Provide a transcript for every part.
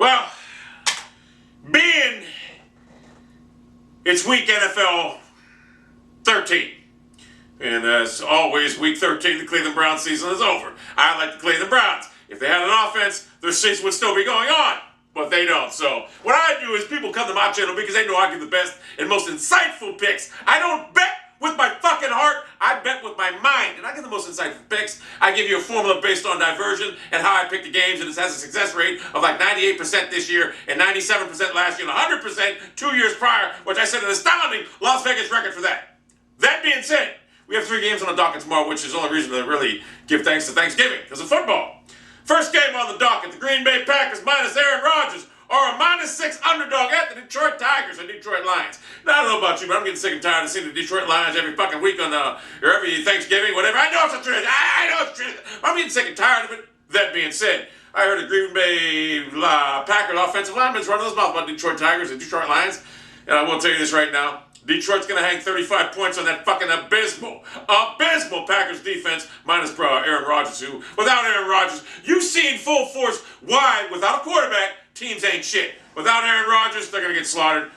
Well, being it's week NFL 13. And as always, week 13, the Cleveland Browns season is over. I like the Cleveland Browns. If they had an offense, their season would still be going on. But they don't. So what I do is people come to my channel because they know I give the best and most insightful picks. I don't bet with my fucking heart. I bet with my mind. And I give the most insightful picks. I give you a formula based on diversion and how I pick the games. And it has a success rate of like 98% this year and 97% last year and 100% 2 years prior, which I set an astounding Las Vegas record for that. That being said, we have 3 games on the docket tomorrow, which is the only reason to really give thanks to Thanksgiving, because of football. First game on the docket, the Green Bay Packers minus Aaron Rodgers are a -6 underdog at the Detroit Tigers and Detroit Lions. Now, I don't know about you, but I'm getting sick and tired of seeing the Detroit Lions every fucking week on or every Thanksgiving, whatever. I know it's a truth. I know it's true. I'm getting sick and tired of it. That being said, I heard a Green Bay Packers offensive lineman's running his mouth about Detroit Tigers and Detroit Lions. And I will tell you this right now. Detroit's going to hang 35 points on that fucking abysmal Packers defense, minus Aaron Rodgers, who, without Aaron Rodgers, you've seen full force why, without a quarterback, teams ain't shit. Without Aaron Rodgers, they're going to get slaughtered.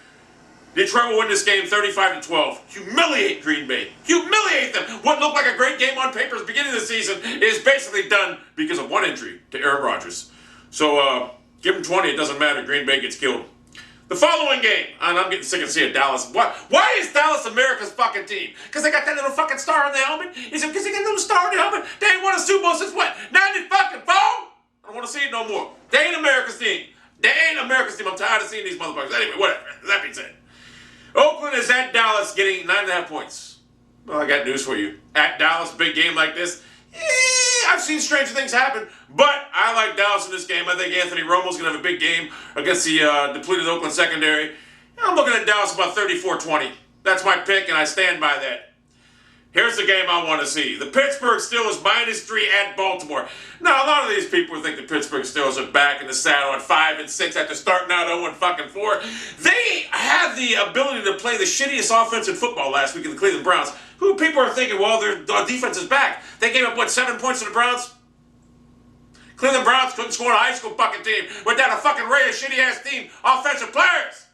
Detroit will win this game 35-12. Humiliate Green Bay. Humiliate them. What looked like a great game on paper at the beginning of the season is basically done because of one injury to Aaron Rodgers. So, give them 20, it doesn't matter. Green Bay gets killed. The following game, and I'm getting sick of seeing Dallas. Why is Dallas America's fucking team? Because they got that little fucking star on the helmet? Is it because they got a little star on the helmet? They ain't won a Super Bowl since what? 94? I don't want to see it no more. They ain't America's team. They ain't America's team. I'm tired of seeing these motherfuckers. Anyway, whatever. That being said. Oakland is at Dallas getting 9.5 points. Well, I got news for you. At Dallas, big game like this, I've seen stranger things happen, but I like Dallas in this game. I think Anthony Romo's going to have a big game against the depleted Oakland secondary. I'm looking at Dallas about 34-20. That's my pick, and I stand by that. Here's the game I want to see. The Pittsburgh Steelers -3 at Baltimore. Now, a lot of these people think the Pittsburgh Steelers are back in the saddle at 5-6 after starting out 0-4. They have the ability to play the shittiest offense in football last week in the Cleveland Browns. Who people are thinking, well, their defense is back. They gave up, 7 points to the Browns? Cleveland Browns couldn't score on a high school fucking team without a fucking array of shitty-ass team offensive players.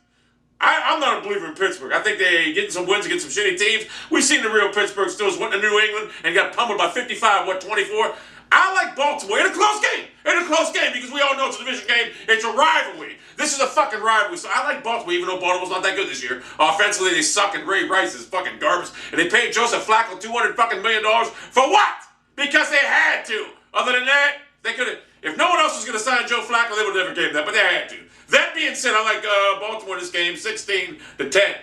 I'm not a believer in Pittsburgh. I think they getting some wins against some shitty teams. We've seen the real Pittsburgh Steelers went to New England and got pummeled by 55, 24. I like Baltimore in a close game. In a close game, because we all know it's a division game. It's a rivalry. This is a fucking rivalry. So I like Baltimore, even though Baltimore's not that good this year. Offensively, they suck, and Ray Rice is fucking garbage. And they paid Joseph Flacco $200 million for what? Because they had to. Other than that, they could have. If no one else was going to sign Joe Flacco, they would have never gave that, but they had to. That being said, I like Baltimore in this game, 16-10.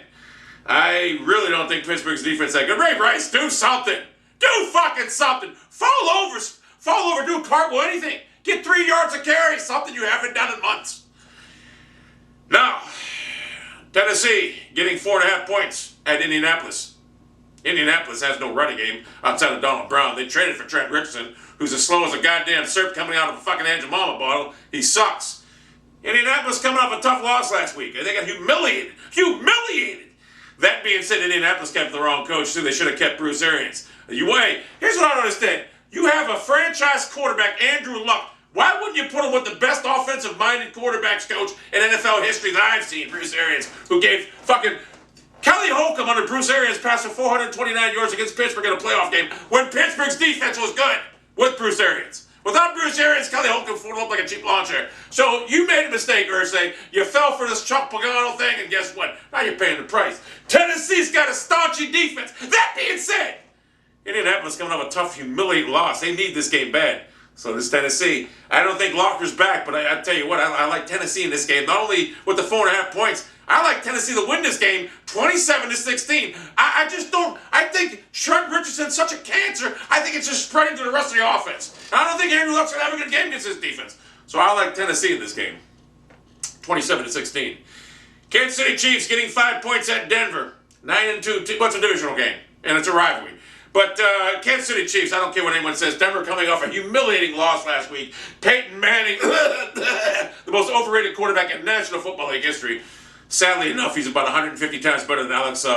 I really don't think Pittsburgh's defense is that good. Ray Rice, do something. Do fucking something. Fall over, do a cartwheel, anything. Get 3 yards of carry, something you haven't done in months. Now, Tennessee getting 4.5 points at Indianapolis. Indianapolis has no running game outside of Donald Brown. They traded for Trent Richardson, who's as slow as a goddamn syrup coming out of a fucking Aunt Jemima bottle. He sucks. Indianapolis coming off a tough loss last week. They got humiliated. Humiliated! That being said, Indianapolis kept the wrong coach, too. They should have kept Bruce Arians. Here's what I don't understand. You have a franchise quarterback, Andrew Luck. Why wouldn't you put him with the best offensive-minded quarterbacks coach in NFL history that I've seen, Bruce Arians, who gave fucking Kelly Holcomb under Bruce Arians passing 429 yards against Pittsburgh in a playoff game when Pittsburgh's defense was good with Bruce Arians. Without Bruce Arians, Kelly Holcomb folded up like a cheap lawn chair. So you made a mistake, Irsay. You fell for this Chuck Pagano thing, and guess what? Now you're paying the price. Tennessee's got a staunchy defense. That being said, Indianapolis coming off a tough, humiliating loss. They need this game bad. So this Tennessee. I don't think Locker's back, but I tell you what, I like Tennessee in this game. Not only with the 4.5 points, I like Tennessee to win this game 27-16. I just don't. I think Trent Richardson's such a cancer. I think it's just spreading to the rest of the offense. I don't think Andrew Luck's going to have a good game against his defense. So I like Tennessee in this game 27-16. Kansas City Chiefs getting 5 points at Denver. 9-2. What's a divisional game? And it's a rivalry. But Kansas City Chiefs, I don't care what anyone says, Denver coming off a humiliating loss last week. Peyton Manning, the most overrated quarterback in National Football League history. Sadly enough, he's about 150 times better than Alex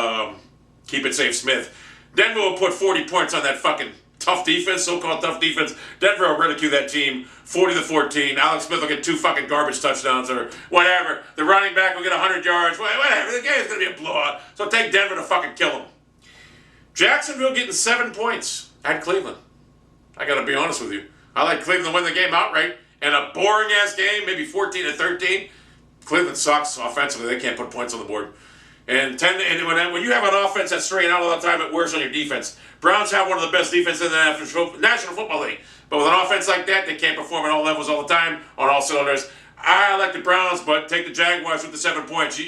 Keep It Safe Smith. Denver will put 40 points on that fucking tough defense, so-called tough defense. Denver will ridicule that team 40-14. Alex Smith will get 2 fucking garbage touchdowns or whatever. The running back will get 100 yards. Whatever. The game's going to be a blowout. So take Denver to fucking kill them. Jacksonville getting 7 points at Cleveland. I got to be honest with you. I like Cleveland to win the game outright. And a boring-ass game, maybe 14-13. Cleveland sucks offensively. They can't put points on the board. And when you have an offense that's straight out all the time, it wears on your defense. Browns have one of the best defenses in the National Football League. But with an offense like that, they can't perform at all levels all the time, on all cylinders. I like the Browns, but take the Jaguars with the 7 points.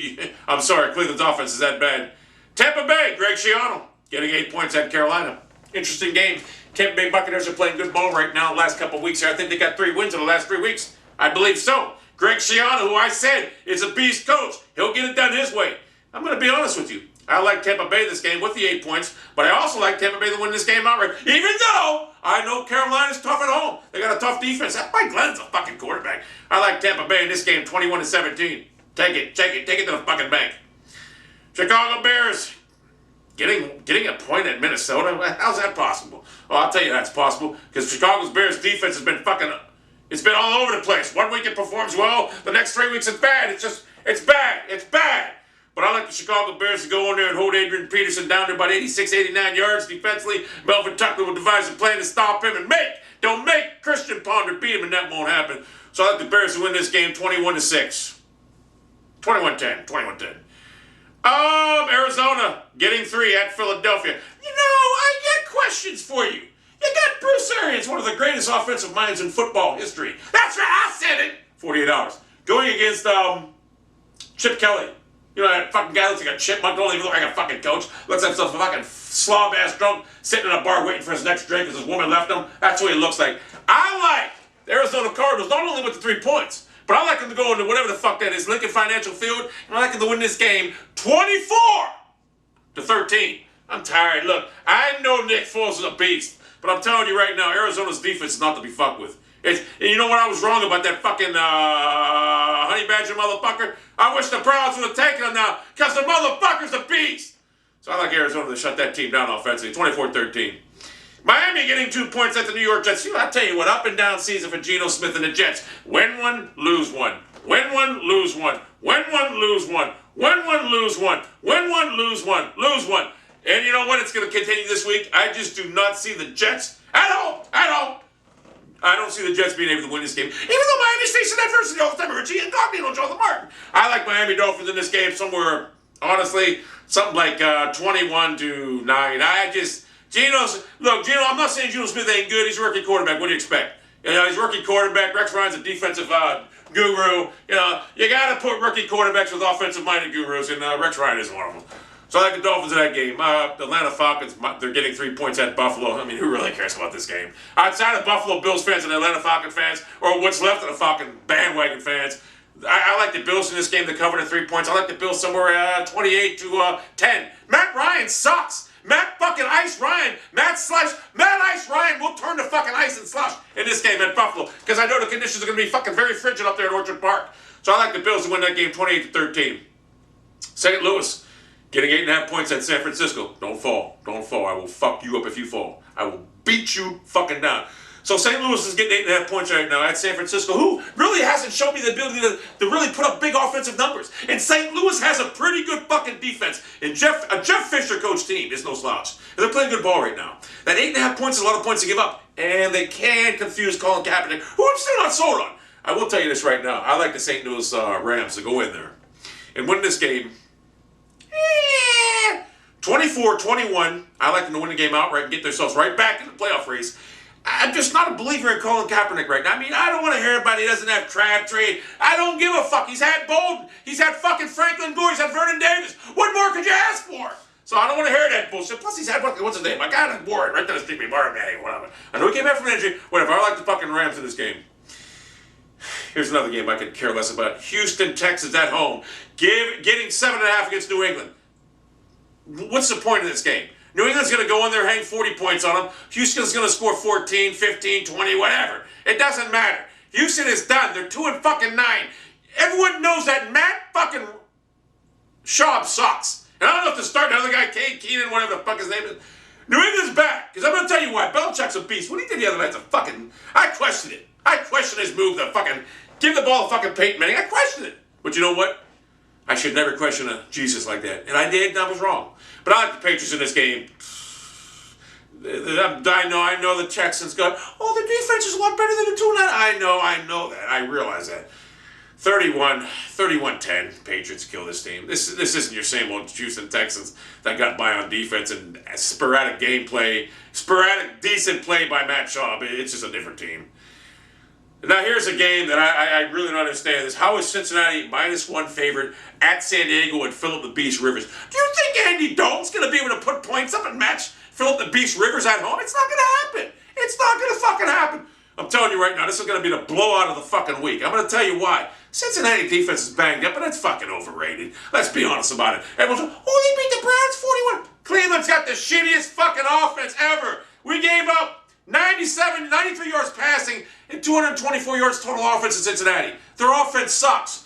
I'm sorry, Cleveland's offense is that bad. Tampa Bay, Greg Schiano, getting 8 points at Carolina. Interesting game. Tampa Bay Buccaneers are playing good ball right now the last couple of weeks here. I think they got 3 wins in the last 3 weeks. I believe so. Greg Schiano, who I said is a beast coach, he'll get it done his way. I'm going to be honest with you. I like Tampa Bay this game with the 8 points, but I also like Tampa Bay to win this game outright, even though I know Carolina's tough at home. They got a tough defense. Mike Glenn's a fucking quarterback. I like Tampa Bay in this game, 21-17. Take it to the fucking bank. Chicago Bears getting a point at Minnesota. How's that possible? Oh, I'll tell you that's possible because Chicago's Bears defense has been it's been all over the place. 1 week it performs well, the next 3 weeks it's bad. It's bad. But I like the Chicago Bears to go in there and hold Adrian Peterson down to about 86, 89 yards defensively. Melvin Tucker will devise a plan to stop him and don't make Christian Ponder beat him, and that won't happen. So I like the Bears to win this game 21-6. 21-10. Arizona getting 3 at Philadelphia. I got questions for you. You got Bruce Arians, one of the greatest offensive minds in football history. That's right, I said it. 48 hours. Going against Chip Kelly. That fucking guy looks like a chipmunk, don't even look like a fucking coach. Looks like some fucking slob-ass drunk sitting in a bar waiting for his next drink because his woman left him. That's what he looks like. I like the Arizona Cardinals, not only with the 3 points, but I like them to go into whatever the fuck that is, Lincoln Financial Field, and I like them to win this game 24-13. I'm tired. Look, I know Nick Foles is a beast, but I'm telling you right now, Arizona's defense is not to be fucked with. And you know what? I was wrong about that fucking honey badger motherfucker. I wish the Browns would have taken him now because the motherfucker's a beast. So I like Arizona to shut that team down offensively. 24-13. Miami getting 2 points at the New York Jets. I tell you what, up and down season for Geno Smith and the Jets. Win one, lose one. Win one, lose one. Win one, lose one. Win one, lose one. Win one, lose one. Lose one. And you know what? It's going to continue this week. I just do not see the Jets at all. I don't see the Jets being able to win this game. Even though Miami's facing adversity all the time. Richie Incognito, Joe the Martin. I like Miami Dolphins in this game somewhere, honestly, something like 21-9. Geno, I'm not saying Geno Smith ain't good. He's a rookie quarterback. What do you expect? He's a rookie quarterback. Rex Ryan's a defensive guru. You got to put rookie quarterbacks with offensive-minded gurus, and Rex Ryan is one of them. So I like the Dolphins in that game. The Atlanta Falcons, they're getting 3 points at Buffalo. I mean, who really cares about this game? Outside of Buffalo Bills fans and Atlanta Falcon fans, or what's left of the Falcon bandwagon fans, I like the Bills in this game to cover the 3 points. I like the Bills somewhere 28-10. Matt Ryan sucks. Matt fucking Ice Ryan. Matt Ice Ryan will turn to fucking ice and slush in this game at Buffalo because I know the conditions are going to be fucking very frigid up there at Orchard Park. So I like the Bills to win that game 28-13. St. Louis getting 8.5 points at San Francisco. Don't fall. I will fuck you up if you fall. I will beat you fucking down. So St. Louis is getting 8.5 points right now at San Francisco, who really hasn't shown me the ability to really put up big offensive numbers. And St. Louis has a pretty good fucking defense. And a Jeff Fisher coach team is no slouch. And they're playing good ball right now. That 8.5 points is a lot of points to give up. And they can confuse Colin Kaepernick, who I'm still not sold on. I will tell you this right now. I like the St. Louis Rams to go in there and win this game. 24-21. I like them to win the game outright and get themselves right back in the playoff race. I'm just not a believer in Colin Kaepernick right now. I mean, I don't want to hear about he doesn't have Crabtree. I don't give a fuck. He's had Bolden. He's had fucking Franklin Gore. He's had Vernon Davis. What more could you ask for? So I don't want to hear that bullshit. Plus, he's had, what's his name? My guy is Warren right there, Stevie Martin, whatever. I know he came back from injury. Whatever. I like the fucking Rams in this game. Here's another game I could care less about. Houston, Texans at home. Getting 7.5 against New England. What's the point of this game? New England's going to go in there, hang 40 points on them. Houston's going to score 14, 15, 20, whatever. It doesn't matter. Houston is done. They're 2-9. Everyone knows that Matt fucking Schaub sucks. And I don't know if to start the other guy, Cade Keenan, whatever the fuck his name is. New England's back. Because I'm going to tell you why. Belichick's a beast. What he did the other night's a fucking... I questioned it. I questioned his move to fucking give the ball to fucking Peyton Manning. I questioned it. But you know what? I should never question a Jesus like that. And I did, and I was wrong. But I like the Patriots in this game. I know the Texans go, oh, the defense is a lot better than the 2-9. I know that. I realize that. 31-10, Patriots kill this team. This isn't your same old Houston Texans that got by on defense and sporadic gameplay, sporadic decent play by Matt Schaub. It's just a different team. Now here's a game that I really don't understand this. How is Cincinnati -1 favorite at San Diego and Philip the Beast Rivers? Do you think Andy Dalton's going to be able to put points up and match Philip the Beast Rivers at home? It's not going to happen. It's not going to fucking happen. I'm telling you right now, this is going to be the blowout of the fucking week. I'm going to tell you why. Cincinnati defense is banged up, and it's fucking overrated. Let's be honest about it. Everyone's like, oh, they beat the Browns 41. Cleveland's got the shittiest fucking offense ever. We gave up 93 yards passing and 224 yards total offense in Cincinnati. Their offense sucks.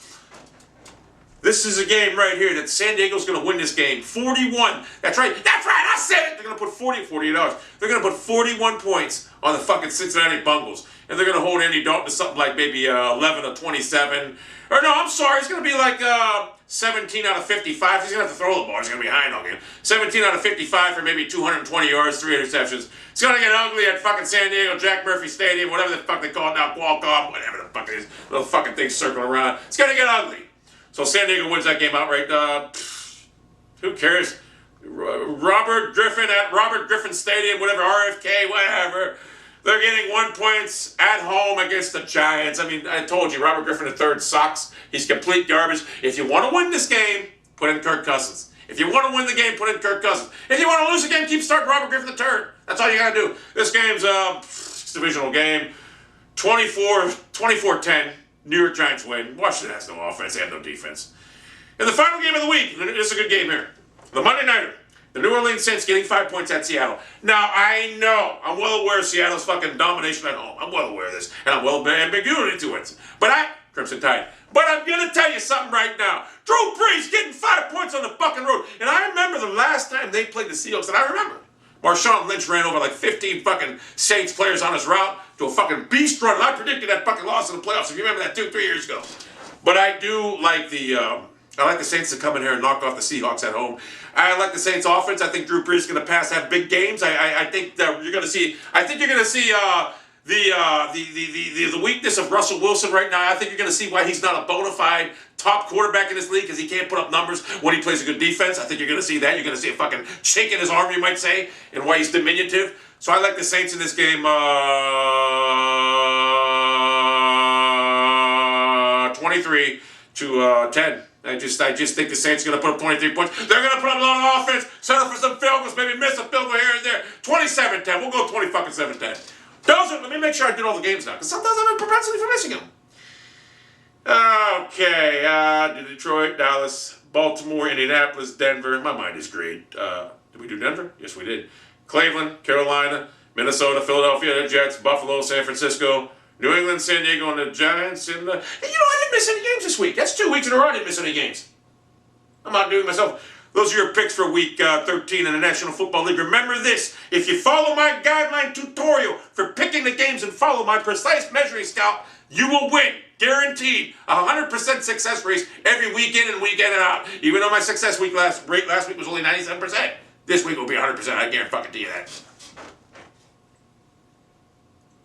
This is a game right here that San Diego's going to win this game. 41. That's right. I said it. They're going to put 48 hours. They're going to put 41 points on the fucking Cincinnati Bungles. And they're going to hold Andy Dalton to something like maybe 11 or 27. Or no, I'm sorry. It's going to be like 17 out of 55. He's going to have to throw the ball. He's going to be high on him. 17 out of 55 for maybe 220 yards, 3 interceptions. It's going to get ugly at fucking San Diego, Jack Murphy Stadium, whatever the fuck they call it now, Qualcomm, whatever the fuck it is. Little fucking thing circling around. It's going to get ugly. So San Diego wins that game outright. Who cares? Robert Griffin Stadium, whatever, RFK, whatever. They're getting 1 point at home against the Giants. I mean, I told you, Robert Griffin III sucks. He's complete garbage. If you want to win this game, put in Kirk Cousins. If you want to win the game, put in Kirk Cousins. If you want to lose the game, keep starting Robert Griffin III. That's all you got to do. This game's a divisional game. 24-10. New York Giants win. Washington has no offense. They have no defense. In the final game of the week, this is a good game here. The Monday Nighter. The New Orleans Saints getting 5 points at Seattle. Now, I'm well aware of Seattle's fucking domination at home. I'm well aware of this. And I'm well ambiguity to it. Crimson Tide. But I'm going to tell you something right now. Drew Brees getting 5 points on the fucking road. And I remember the last time they played the Seahawks, and I remember Marshawn Lynch ran over like 15 fucking Saints players on his route to a fucking beast run. And I predicted that fucking loss in the playoffs. If you remember that 2-3 years ago. But I do like the Saints to come in here and knock off the Seahawks at home. I like the Saints offense. I think Drew Brees is going to pass, have big games. I think that you're going to see. I think you're going to see the weakness of Russell Wilson right now. I think you're going to see why he's not a bona fide top quarterback in this league, because he can't put up numbers when he plays a good defense. I think you're going to see that. You're going to see a fucking shake in his arm, you might say, and why he's diminutive. So I like the Saints in this game 23-10. I just think the Saints are going to put up 23 points. They're going to put up a lot of offense, settle for some field goals, maybe miss a field goal here and there. 27-10. We'll go 20-7-10. Let me make sure I did all the games now, because sometimes I have a propensity for missing them. Okay, Detroit, Dallas, Baltimore, Indianapolis, Denver. My mind is great. Did we do Denver? Yes, we did. Cleveland, Carolina, Minnesota, Philadelphia, the Jets, Buffalo, San Francisco, New England, San Diego, and the Giants. And I didn't miss any games this week. That's 2 weeks in a row I didn't miss any games. I'm not doing myself. Those are your picks for Week 13 in the National Football League. Remember this, if you follow my guideline tutorial for picking the games and follow my precise measuring scale, you will win. Guaranteed. 100% success rate every week in and week in and out. Even though my success rate last week was only 97%, this week will be 100%. I guarantee you that.